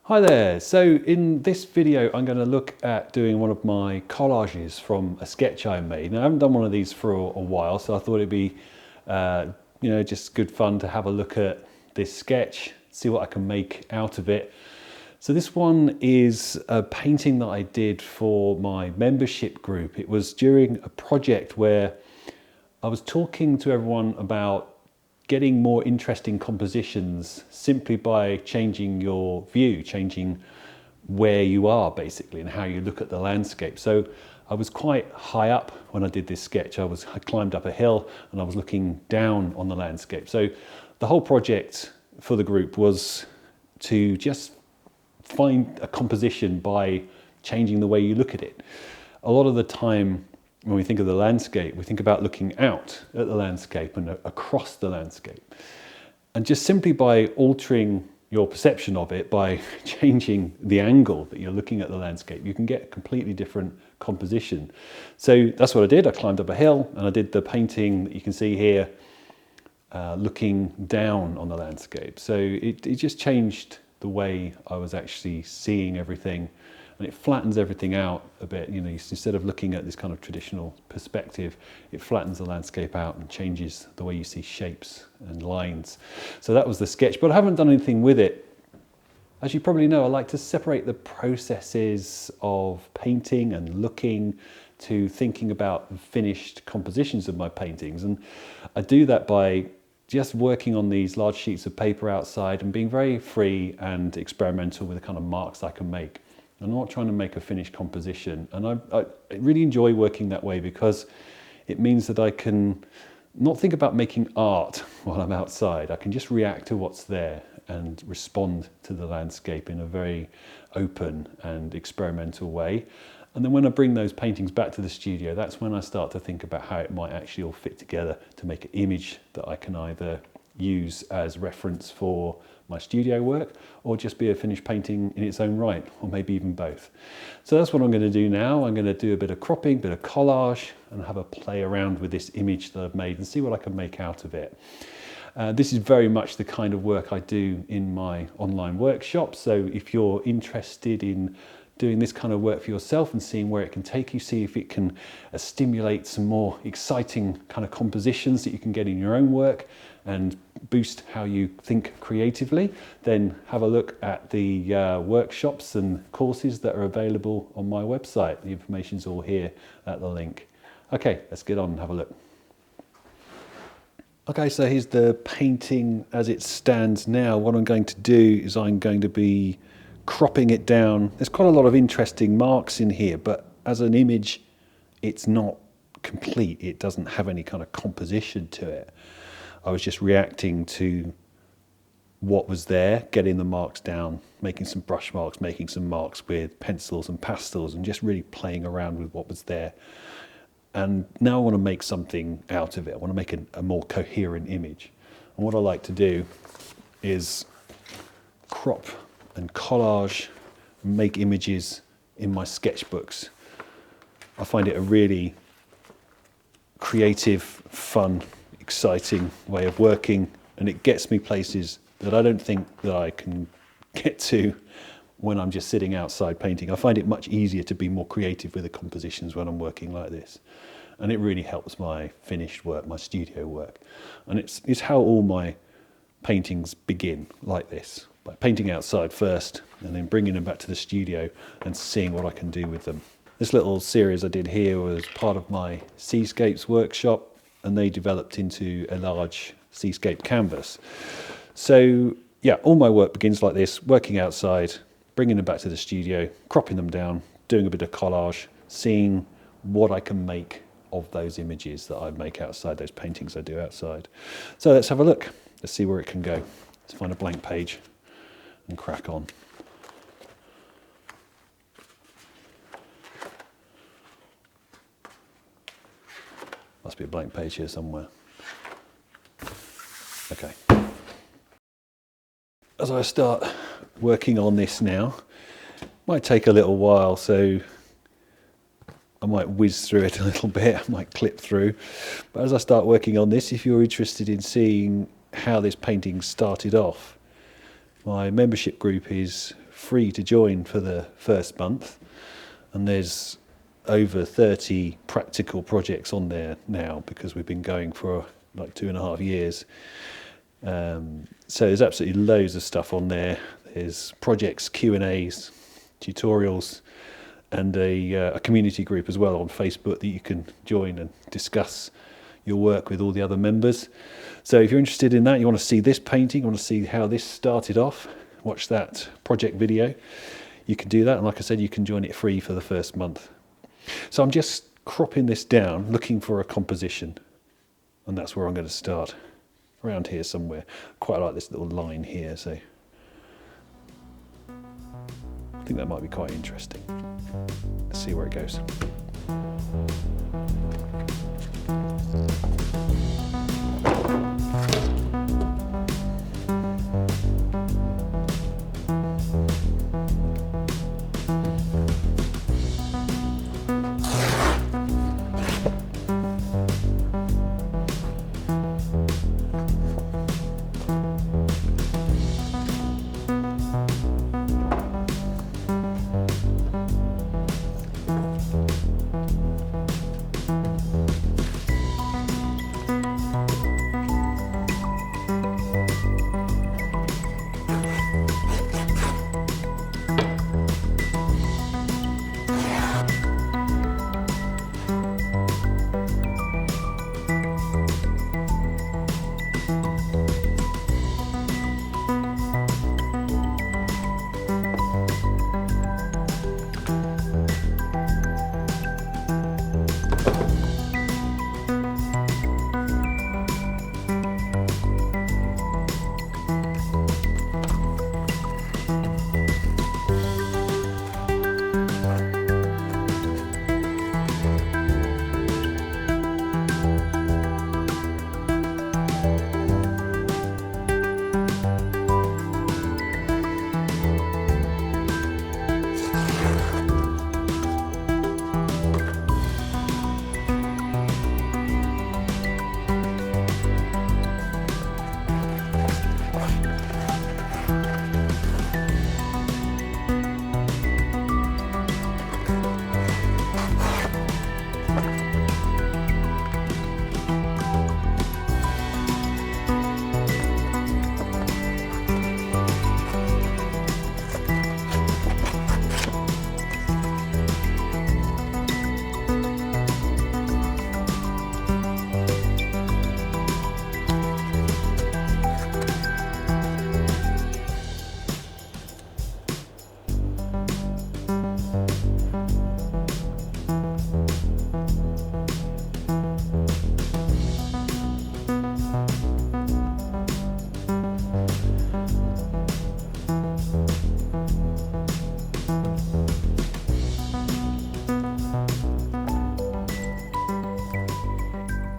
Hi there, so in this video I'm going to look at doing one of my collages from a sketch I made. Now I haven't done one of these for a while, so I thought it'd be just good fun to have a look at this sketch, see what I can make out of it. So this one is a painting that I did for my membership group. It was during a project where I was talking to everyone about getting more interesting compositions simply by changing your view, changing where you are basically and how you look at the landscape. So I was quite high up when I did this sketch. I climbed up a hill and I was looking down on the landscape. So the whole project for the group was to just find a composition by changing the way you look at it. A lot of the time when we think of the landscape, we think about looking out at the landscape and across the landscape. And just simply by altering your perception of it, by changing the angle that you're looking at the landscape, you can get a completely different composition. So that's what I did. I climbed up a hill and I did the painting that you can see here, looking down on the landscape. So it just changed the way I was actually seeing everything. And it flattens everything out a bit. You know, instead of looking at this kind of traditional perspective, it flattens the landscape out and changes the way you see shapes and lines. So that was the sketch, but I haven't done anything with it. As you probably know, I like to separate the processes of painting and looking to thinking about finished compositions of my paintings. And I do that by just working on these large sheets of paper outside and being very free and experimental with the kind of marks I can make. I'm not trying to make a finished composition, and I really enjoy working that way because it means that I can not think about making art while I'm outside. I can just react to what's there and respond to the landscape in a very open and experimental way. And then when I bring those paintings back to the studio, that's when I start to think about how it might actually all fit together to make an image that I can either use as reference for my studio work or just be a finished painting in its own right, or maybe even both. So that's what I'm going to do now. I'm going to do a bit of cropping, a bit of collage, and have a play around with this image that I've made and see what I can make out of it. This is very much the kind of work I do in my online workshop. So if you're interested in doing this kind of work for yourself and seeing where it can take you, see if it can stimulate some more exciting kind of compositions that you can get in your own work and boost how you think creatively, then have a look at the workshops and courses that are available on my website. The information's all here at the link. Okay, let's get on and have a look. Okay, so here's the painting as it stands now. What I'm going to do is I'm going to be cropping it down. There's quite a lot of interesting marks in here, but as an image, it's not complete. It doesn't have any kind of composition to it. I was just reacting to what was there, getting the marks down, making some brush marks, making some marks with pencils and pastels, and just really playing around with what was there. And now I want to make something out of it. I want to make a more coherent image. And what I like to do is crop and collage and make images in my sketchbooks. I find it a really creative, fun, exciting way of working, and it gets me places that I don't think that I can get to when I'm just sitting outside painting. I find it much easier to be more creative with the compositions when I'm working like this, and it really helps my finished work, my studio work. And it's how all my paintings begin, like this, by painting outside first and then bringing them back to the studio and seeing what I can do with them. This little series I did here was part of my Seascapes workshop, and they developed into a large seascape canvas. So yeah, all my work begins like this, working outside, bringing them back to the studio, cropping them down, doing a bit of collage, seeing what I can make of those images that I make outside, those paintings I do outside. So let's have a look. Let's see where it can go. Let's find a blank page and crack on. Must be a blank page here somewhere. Okay. As I start working on this now, might take a little while, so I might whiz through it a little bit, I might clip through. But as I start working on this, if you're interested in seeing how this painting started off, my membership group is free to join for the first month, and there's over 30 practical projects on there now because we've been going for like 2.5 years. So there's absolutely loads of stuff on there. There's projects, Q&As, tutorials, and a community group as well on Facebook that you can join and discuss your work with all the other members. So if you're interested in that, you want to see this painting, you want to see how this started off, watch that project video, you can do that. And like I said, you can join it free for the first month. So I'm just cropping this down, looking for a composition, and that's where I'm going to start, around here somewhere. Quite like this little line here, so I think that might be quite interesting. Let's see where it goes.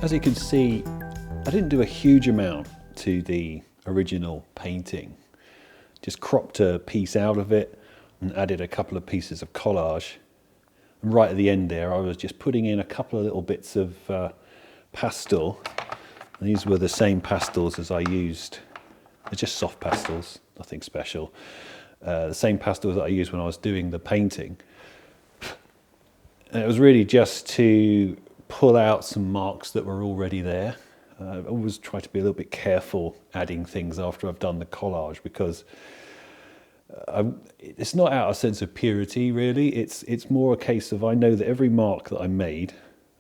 As you can see, I didn't do a huge amount to the original painting. Just cropped a piece out of it and added a couple of pieces of collage. And right at the end there, I was just putting in a couple of little bits of pastel. And these were the same pastels as I used. They're just soft pastels, nothing special. The same pastels that I used when I was doing the painting. And it was really just to pull out some marks that were already there. I always try to be a little bit careful adding things after I've done the collage, because it's not out of a sense of purity really. It's more a case of, I know that every mark that I made,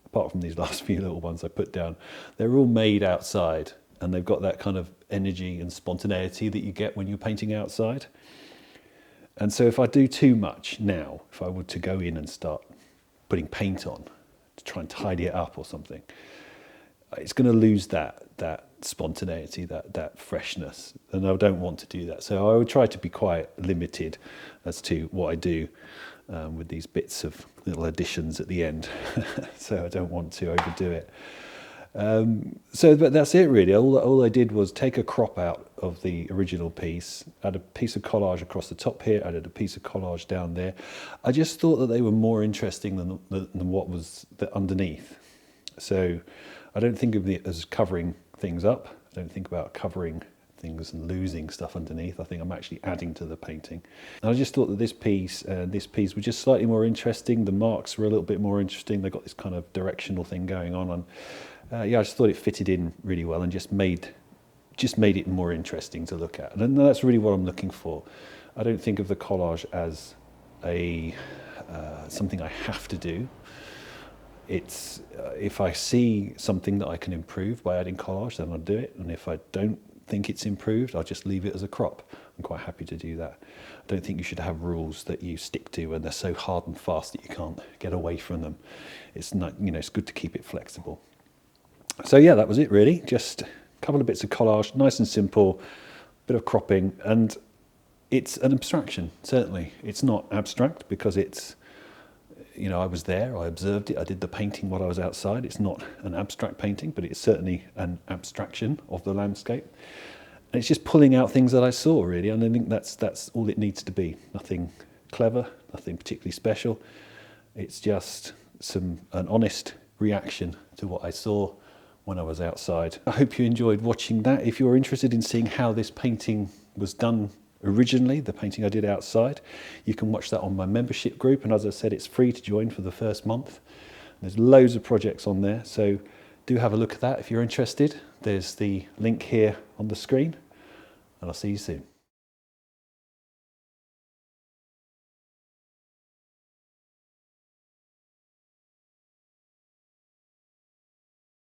apart from these last few little ones I put down, they're all made outside, and they've got that kind of energy and spontaneity that you get when you're painting outside. And so if I do too much now, if I were to go in and start putting paint on to try and tidy it up or something, it's going to lose that spontaneity, that freshness, and I don't want to do that. So I would try to be quite limited as to what I do with these bits of little additions at the end. So I don't want to overdo it. But that's it really. All I did was take a crop out of the original piece, add a piece of collage across the top here, added a piece of collage down there. I just thought that they were more interesting than what was underneath. So I don't think of it as covering things up. I don't think about covering things and losing stuff underneath. I think I'm actually adding to the painting. And I just thought that this piece was just slightly more interesting. The marks were a little bit more interesting. They got this kind of directional thing going on, and yeah, I just thought it fitted in really well and just made it more interesting to look at. And that's really what I'm looking for. I don't think of the collage as a something I have to do. It's if I see something that I can improve by adding collage, then I'll do it. And if I don't think it's improved, I'll just leave it as a crop. I'm quite happy to do that. I don't think you should have rules that you stick to and they're so hard and fast that you can't get away from them. It's not, it's good to keep it flexible. So yeah, that was it really. Just a couple of bits of collage, nice and simple, bit of cropping, and it's an abstraction, certainly. It's not abstract because it's, I was there, I observed it, I did the painting while I was outside. It's not an abstract painting, but it's certainly an abstraction of the landscape. And it's just pulling out things that I saw, really, and I think that's all it needs to be. Nothing clever, nothing particularly special. It's just an honest reaction to what I saw when I was outside. I hope you enjoyed watching that. If you're interested in seeing how this painting was done originally, the painting I did outside, you can watch that on my membership group, and as I said, it's free to join for the first month. There's loads of projects on there, so do have a look at that if you're interested. There's the link here on the screen, and I'll see you soon.